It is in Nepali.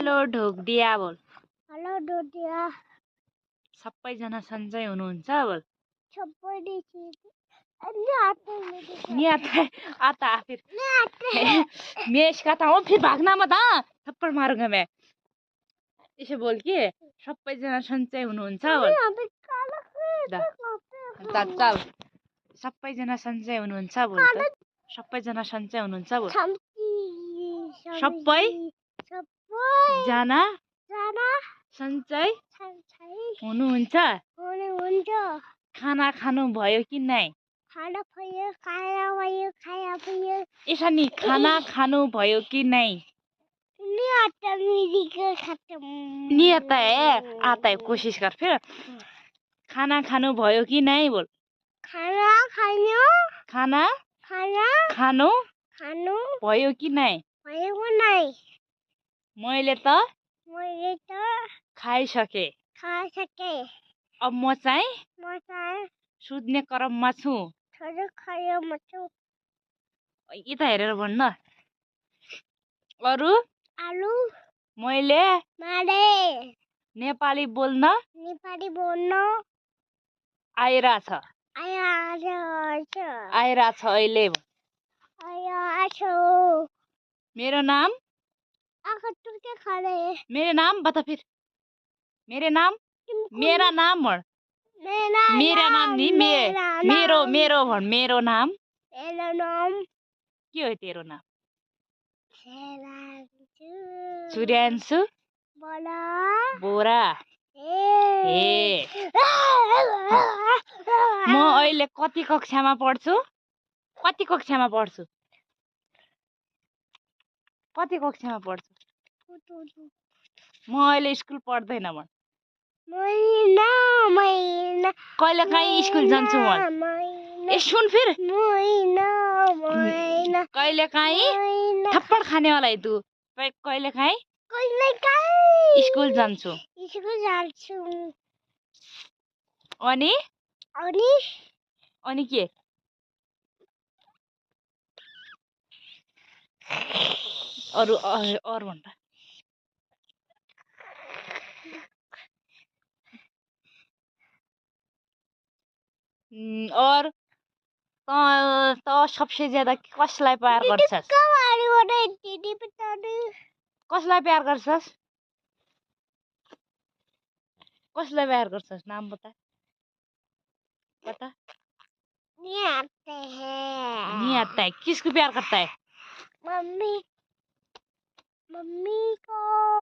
हेलो ढोगडिया बोल। हेलो ढोगडिया। सबैजना सन्चै हुनुहुन्छ बोल। नहीं आता फिर मैं सिखाता हूँ फिर भागना मत। हाँ थप्पड़ मारूंगा मैं। इसे बोल के सबैजना सन्चै हुनुहुन्छ बोल। चल सबैजना सन्चै हुनुहुन्छ बोल त। सबैजना सन्चै हुनुहुन्छ बोल। सबैजना सन्चै हुनुहुन्छ। खाना खानु भयो कि नै? खाना भयो। यसरी खाना खानु भयो कि नै? नहीं आता मेरी को खत्म। नहीं आता है। आता है कोशिश कर फिर। खाना खानु भयो कि नै बोल। खाना खानु। खाना खाना खानु खानु भयो कि नै? भयो कि नै? मैले त खाइसके। अब म चाहिँ सुत्ने क्रममा छु। यता हेरेर भन्न। अरु मैले नेपाली बोल्न आइराछ अहिले। मेरो नाम बता फिर। मेरा नाम भन। मेरा नाम नहीं मेरो भन। मेरो नाम के हो तेरो नाम? सूर्यान्शु बोरा। ए म अहिले कति कक्षामा पढ्छु? कति कक्षामा पढ्छु? म अहिले स्कुल पढ्दैन भन। कहिले काहीँ स्कुल जान्छु म। ए सुन फिर। कहिले काहीँ थप्पड खाने वाला है तू। कहिले काहीँ स्कुल जान्छु। अनि के? अरु भन्छ। और त सबसे ज्यादा कसलाई प्यार गर्छस्? कसलाई प्यार गर्छस्? कसलाई प्यार गर्छस्? नाम बता। नहीं आते हैं। नहीं आता है। किसको प्यार करता है? मम्मी को।